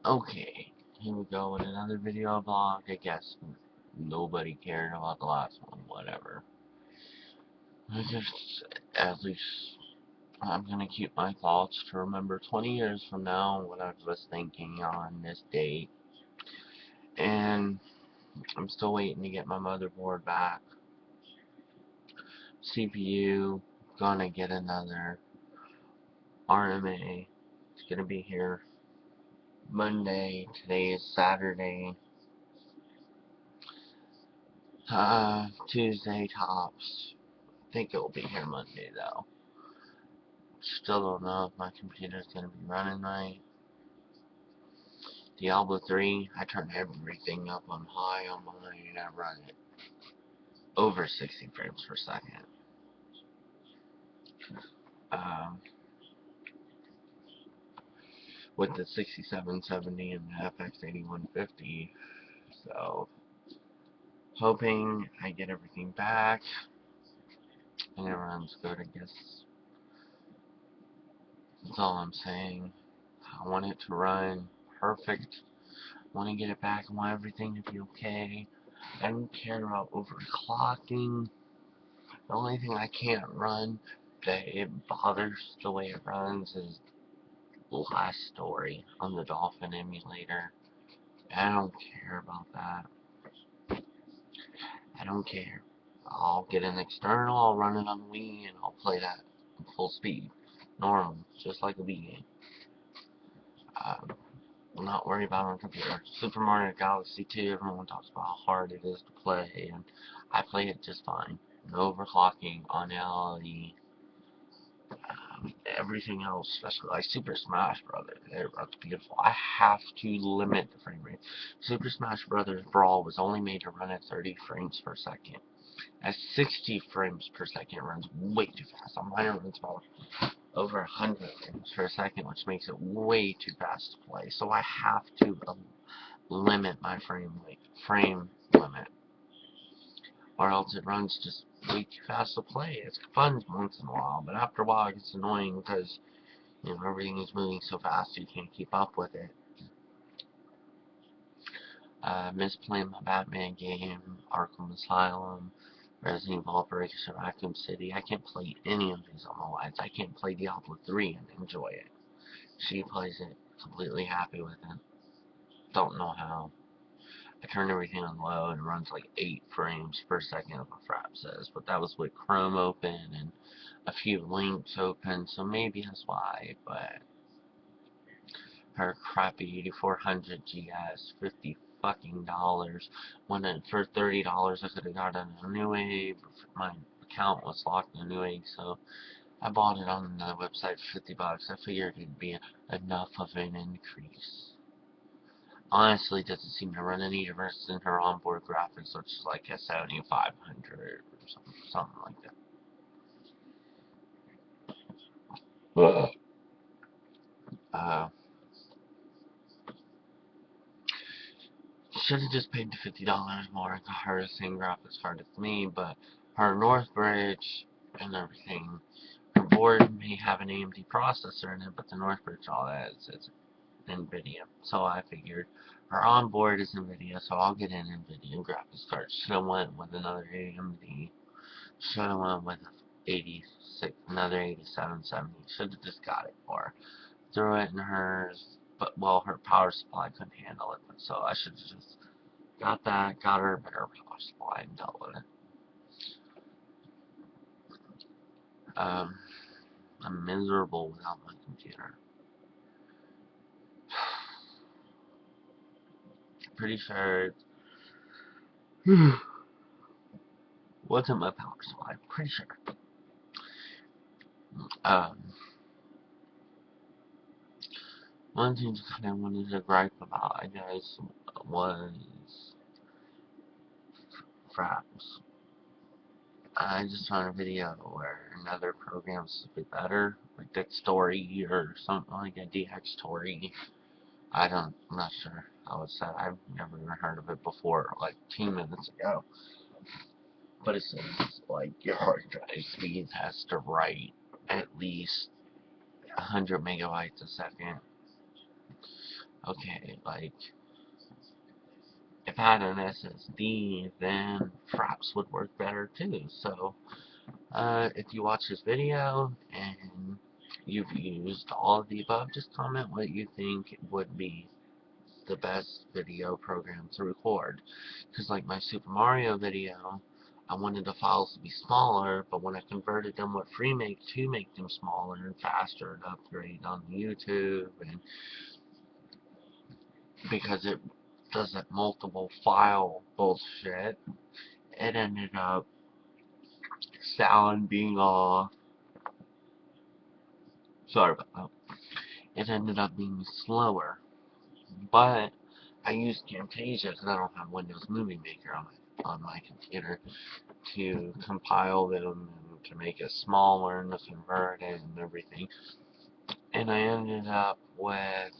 Okay, here we go with another video blog. I guess nobody cared about the last one, whatever. I just, at least, I'm gonna keep my thoughts to remember 20 years from now what I was thinking on this date. And I'm still waiting to get my motherboard back. CPU, gonna get another RMA. It's gonna be here Monday. Today is Saturday. Tuesday tops. I think it will be here Monday though. Still don't know if my computer's gonna be running right. Diablo 3, I turn everything up on high on mine and I run it over 60 frames per second. Um, with the 6770 and the FX 8150. So, hoping I get everything back and it runs good, I guess. That's all I'm saying. I want it to run perfect. I want to get it back. I want everything to be okay. I don't care about overclocking. The only thing I can't run that it bothers the way it runs is Last Story on the Dolphin emulator. I don't care about that. I don't care. I'll get an external, I'll run it on the Wii, and I'll play that full speed. Normal, just like a Wii game. I'm not worried about it on computer. Super Mario Galaxy 2, everyone talks about how hard it is to play, and I play it just fine. No overclocking, on LLE, everything else, especially like Super Smash Brothers, it's beautiful. I have to limit the frame rate. Super Smash Brothers Brawl was only made to run at 30 frames per second. At 60 frames per second, it runs way too fast. On mine, it runs about over 100 frames per second, which makes it way too fast to play. So I have to limit my frame limit, or else it runs just way too fast to play. It's fun once in a while, but after a while it gets annoying because everything is moving so fast you can't keep up with it. Miss playing my Batman game, Arkham Asylum, Resident Evil Operation Raccoon City. I can't play any of these on my wife. I can't play Diablo 3 and enjoy it. She plays it completely happy with it. Don't know how. I turned everything on low and it runs like 8 frames per second, what Frap says, but that was with Chrome open and a few links open, so maybe that's why. But her crappy 8400 GS, $50 fucking dollars. When for $30 I could have gotten a Newegg. My account was locked in Newegg, so I bought it on the website for $50. I figured it'd be enough of an increase. Honestly, it doesn't seem to run any difference in her onboard graphics, which is like a 7500 or something like that. Should have just paid the $50 more and got her the same graphics card as me, but her Northbridge and everything, her board may have an AMD processor in it, but the Northbridge all that is NVIDIA. So I figured her onboard is NVIDIA, so I'll get an NVIDIA graphics card. Should have went with another AMD. Should have went with 86, another 8770. Should have just got it for her. Threw it in hers, but well, her power supply couldn't handle it, so I should have just got that, got her a better power supply and dealt with it. I'm miserable without my computer. Pretty sure it wasn't my power supply. Pretty sure. Um, One thing I kind of wanted to gripe about, I guess, was fraps. I just found a video where another program's a bit better, like that story or something like a DX story. I'm not sure how it's said. I've never even heard of it before, like 10 minutes ago. But it says, like, your hard drive speed has to write at least 100 megabytes a second. Okay, like, if I had an SSD, then Fraps would work better too. So, if you watch this video and you've used all of the above, just comment what you think would be the best video program to record. Because like my Super Mario video, I wanted the files to be smaller, but when I converted them with FreeMake to make them smaller and faster and upgrade on YouTube, and because it does that multiple file bullshit, it ended up sound being off. Sorry about that. It ended up being slower, but I used Camtasia because I don't have Windows Movie Maker on my computer to compile them and to make it smaller and to convert it and everything. And I ended up with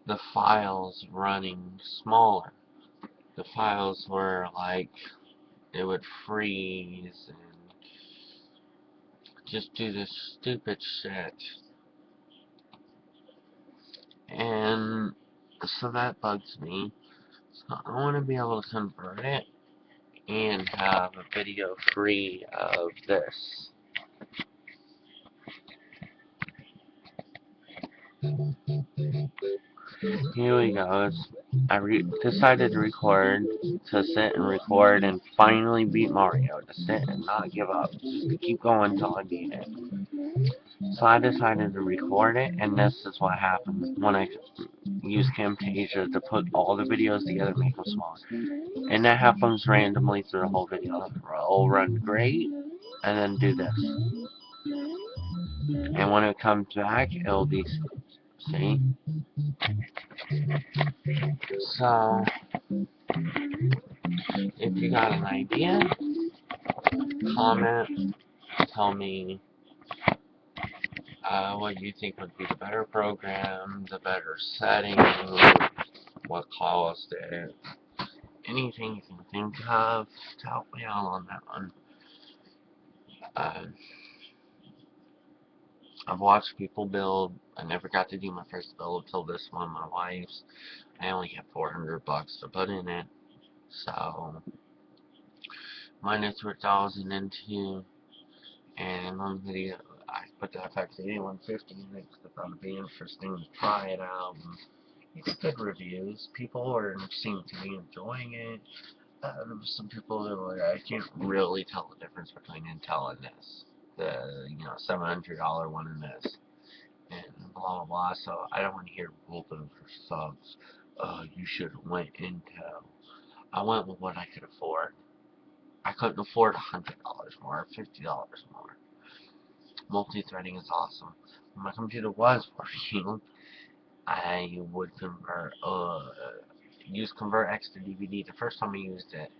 the files running smaller. The files were like, it would freeze and just do this stupid shit. And so that bugs me. So I want to be able to convert it and have a video free of this. Here we go. I decided to record, to sit and record and finally beat Mario. To sit and not give up. Just to keep going until I beat it. So I decided to record it, and this is what happens when I use Camtasia to put all the videos together and make them smaller. And that happens randomly through the whole video. It'll run great, and then do this. And when it comes back, it'll be, see? So, if you got an idea, comment, tell me what you think would be the better program, the better setting, what caused it, anything you can think of to help me out on that one. I've watched people build. I never got to do my first build until this one, my wife's. I only had $400 to put in it, so mine is 4,000 into, and on the video I put the FX 8150 in it because I thought it'd be interesting to try it out. And it's good reviews. People seem to be enjoying it. Some people that are like, I can't really tell the difference between Intel and this. The $700 one and this. And blah blah blah. So I don't want to hear whooping for subs. You should have went Intel. I went with what I could afford. I couldn't afford $100 more, $50 more. Multi-threading is awesome. When my computer was working, I would use ConvertX to DVD. The first time I used it,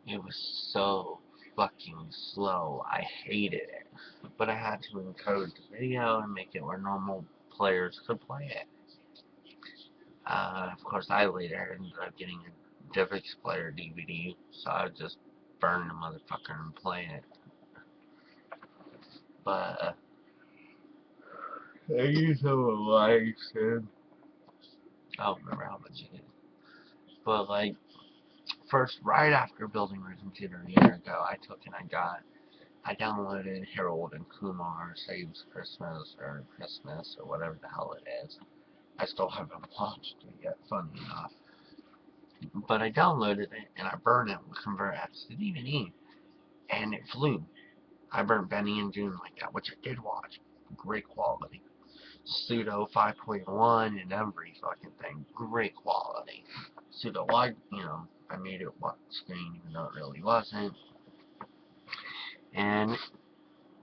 it was so fucking slow. I hated it. But I had to encode the video and make it where normal players could play it. Of course, I later ended up getting a DivX player DVD, so I would just burn the motherfucker and play it. But I used a likes and I don't remember how much it is. But like, first, right after building my computer a year ago, I downloaded Harold and Kumar Saves Christmas or whatever the hell it is. I still haven't watched it yet, funny enough. But I downloaded it and I burned it with ConvertX to DVD, and it flew. I burnt Benny and June like that, which I did watch. Great quality. Pseudo 5.1 and every fucking thing. Great quality. Pseudo wide, I made it widescreen even though it really wasn't. And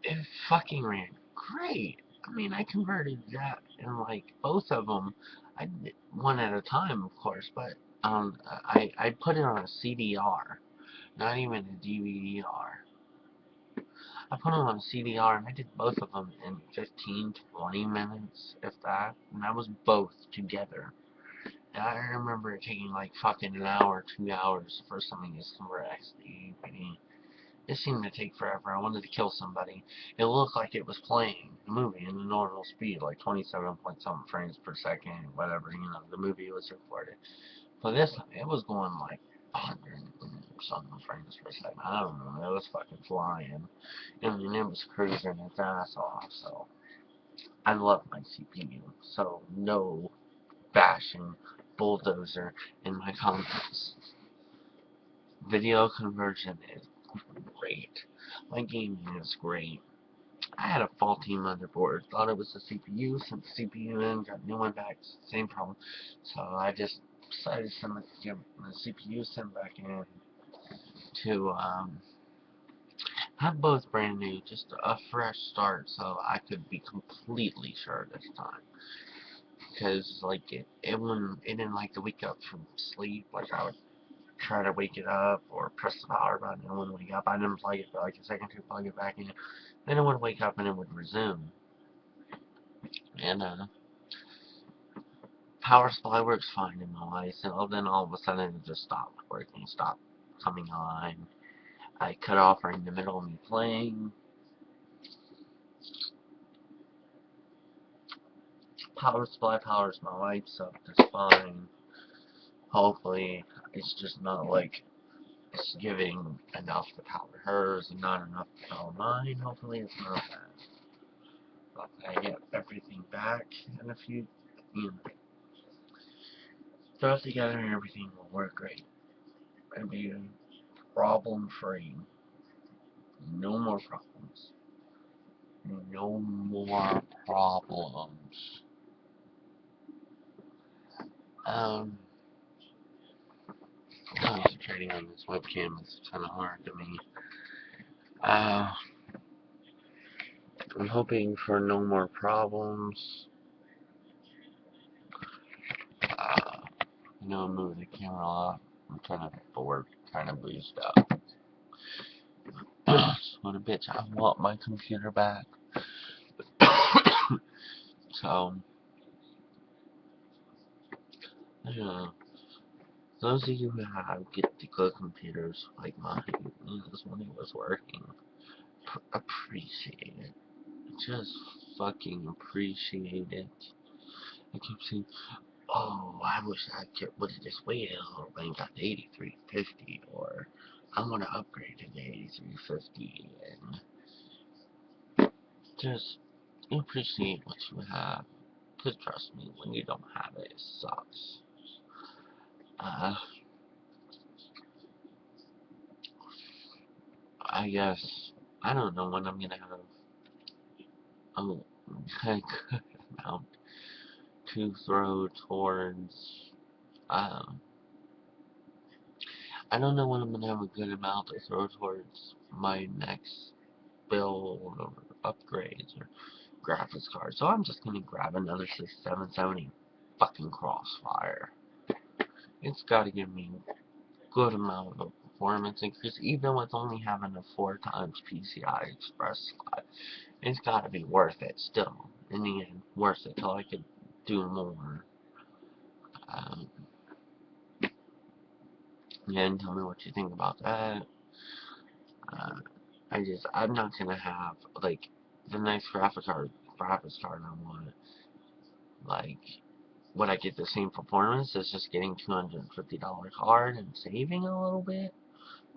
it fucking ran great. I mean, I converted that in like both of them. I did one at a time, of course, but I put it on a CDR, not even a DVD-R. I put them on CDR and I did both of them in 15, 20 minutes, if that. And that was both together. And I remember it taking like fucking an hour, 2 hours for something to convert XD. It seemed to take forever. I wanted to kill somebody. It looked like it was playing the movie in the normal speed, like 27 point something frames per second, whatever, the movie was recorded. But this time, it was going like 100 something frames per second. I don't know. It was fucking flying. And it was cruising its ass off. So, I love my CPU. So, no bashing bulldozer in my comments. Video conversion is great. My gaming is great. I had a faulty motherboard. Thought it was the CPU. Sent the CPU in, got a new one back. Same problem. So I just decided to get the CPU sent back in to have both brand new, just a fresh start, so I could be completely sure this time. Because like it didn't like to wake up from sleep. Like I would try to wake it up or press the power button and it wouldn't wake up. I didn't plug it for like a second to plug it back in. Then it would wake up and it would resume. And power supply works fine in my life. And then all of a sudden it just stopped working, stopped coming on. I cut off right in the middle of me playing. Power supply powers my lights up just fine. Hopefully it's just not like it's giving enough to power hers and not enough to power mine. Hopefully it's not that. But I get everything back in a few, throw it together and everything will work great. It'll be problem free. No more problems. No more problems. Concentrating on this webcam is kind of hard to me. I'm hoping for no more problems. I'm moving the camera off. I'm trying to boost up. What a bitch, I want my computer back. So, those of you who have get the good computers like mine, this one was working, appreciate it. Just fucking appreciate it. I keep saying, oh, I wish I would have just waited a little bit and got the 8350, or I want to upgrade to the 8350, and just appreciate what you have. Because trust me, when you don't have it, it sucks. I guess, I don't know when I'm gonna have a good amount to throw towards, I don't know when I'm gonna have a good amount to throw towards my next build or upgrades or graphics card. So I'm just gonna grab another 6770 fucking Crossfire. It's gotta give me a good amount of performance increase, even with only having a 4x PCI Express slot. It's gotta be worth it still. In the end, worth it till I could do more. And tell me what you think about that. I'm not gonna have, like, the nice graphics card I want. Like, would I get the same performance as just getting $250 card and saving a little bit?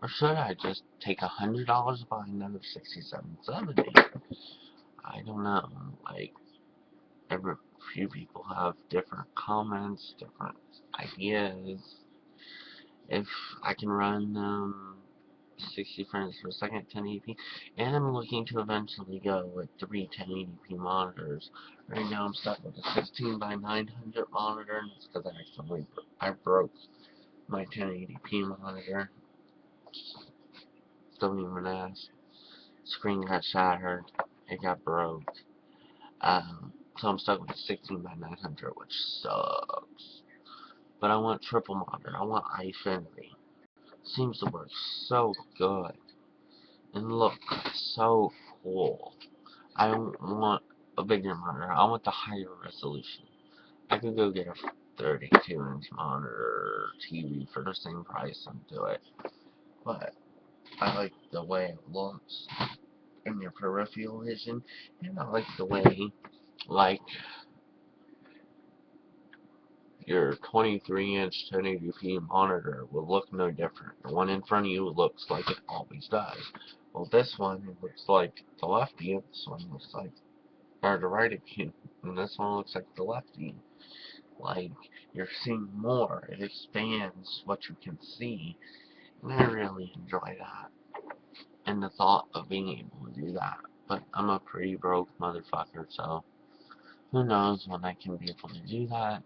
Or should I just take $100 to buy another 6770? I don't know. Like, every few people have different comments, different ideas. If I can run 60 frames per second, 1080p, and I'm looking to eventually go with 3 1080p monitors. Right now I'm stuck with a 16 by 900 monitor, and it's because I broke my 1080p monitor. Don't even ask. Screen got shattered. It got broke. So I'm stuck with a 16 by 900, which sucks. But I want triple monitor. I want iFinity. Seems to work so good and look so cool. I don't want a bigger monitor. I want the higher resolution. I could go get a 32-inch monitor TV for the same price and do it. But I like the way it looks in your peripheral vision, and I like the way, like, your 23-inch 1080p monitor will look no different. The one in front of you looks like it always does. Well, this one looks like the lefty, and this one looks like, or the righty view, and this one looks like the lefty. Like, you're seeing more. It expands what you can see, and I really enjoy that. And the thought of being able to do that. But I'm a pretty broke motherfucker, so who knows when I can be able to do that.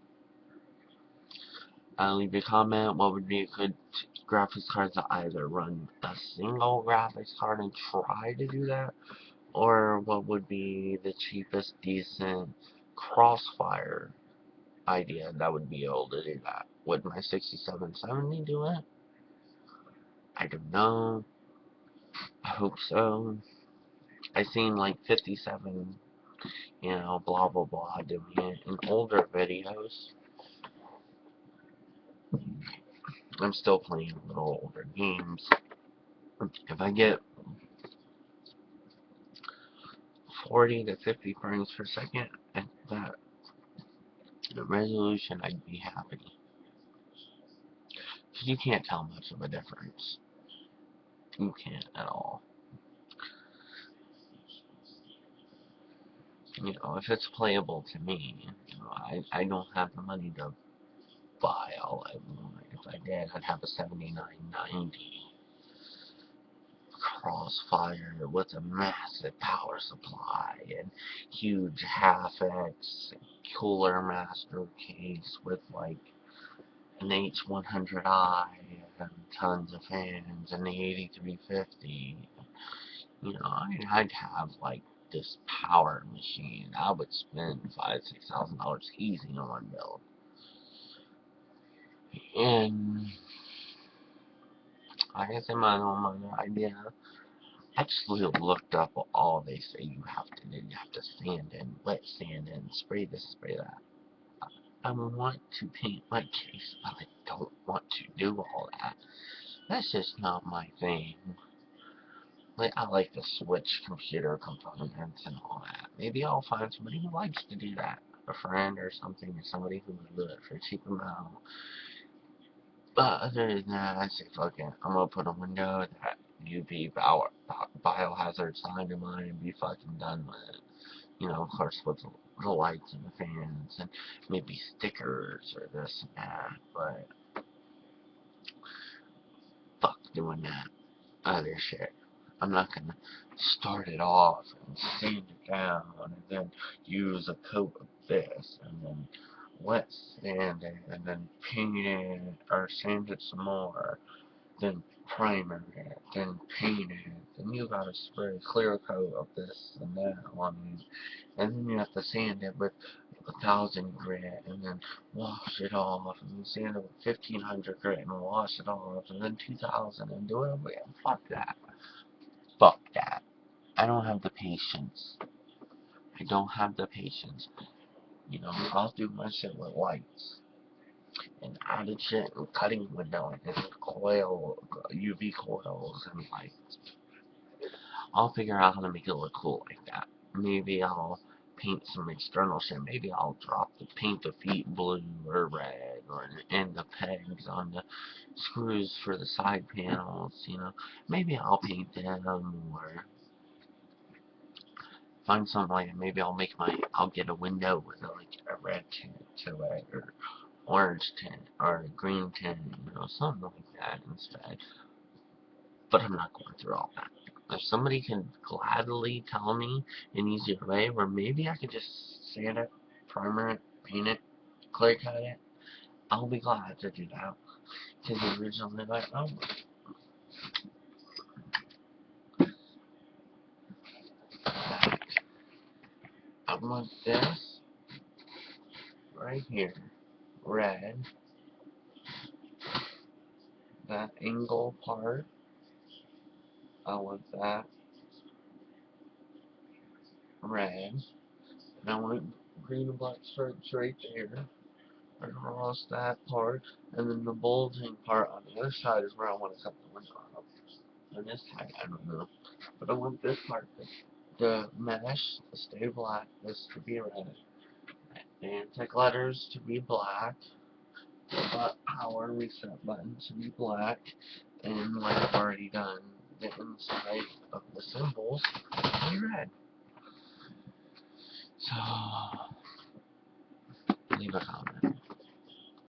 Leave a comment. What would be a good graphics card to either run a single graphics card and try to do that, or what would be the cheapest decent crossfire idea that would be able to do that? Would my 6770 do it? I don't know. I hope so. I seen like 57, blah blah blah doing it in older videos. I'm still playing little older games. If I get 40 to 50 frames per second at that resolution, I'd be happy. Because you can't tell much of a difference. You can't at all. If it's playable to me, I don't have the money to buy all I want. If I did, I'd have a 7990 Crossfire with a massive power supply and huge half-X cooler master case with like an H100i and tons of fans and the 8350. I'd have like this power machine. I would spend $5,000-$6,000 easy on one build. And like I said, my own idea. I just looked up all they say you have to do. You have to sand in, wet sand in, spray this, spray that. I want to paint my case, but I don't want to do all that. That's just not my thing. Like, I like to switch computer components and all that. Maybe I'll find somebody who likes to do that. A friend or something, or somebody who will do it for a cheap amount. But other than that, I say, fuck it. I'm gonna put a window that UV biohazard sign in mine and be fucking done with it. Of course, with the lights and the fans and maybe stickers or this and that. But fuck doing that other shit. I'm not gonna start it off and sand it down and then use a coat of this and then wet sand it and then paint it or sand it some more, then primer it, then paint it, then you gotta spray a clear coat of this and that on it, and then you have to sand it with 1,000 grit and then wash it off and then sand it with 1,500 grit and wash it off and then 2,000 and do it again. Fuck that. Fuck that. I don't have the patience. I don't have the patience. I'll do my shit with lights and added shit and cutting window and UV coils and lights. I'll figure out how to make it look cool like that. Maybe I'll paint some external shit. Maybe I'll paint the feet blue or red, and the pegs on the screws for the side panels. Maybe I'll paint them or find some like maybe I'll get a window with like a red tint to it or orange tint or a green tint, something like that instead. But I'm not going through all that. If somebody can gladly tell me an easier way where maybe I could just sand it, primer it, paint it, clear cut it, I'll be glad to do that. Because originally, like, I want this right here, red, that angle part, I want that red, and I want green and black stripes right there across that part, and then the bulging part on the other side is where I want to cut the window out. And this tight, I don't know. But I want this part, the mesh, the stay black, this to be red. The antique letters to be black. The power reset button to be black. And like I've already done, the inside of the symbols to be red. So, leave a comment.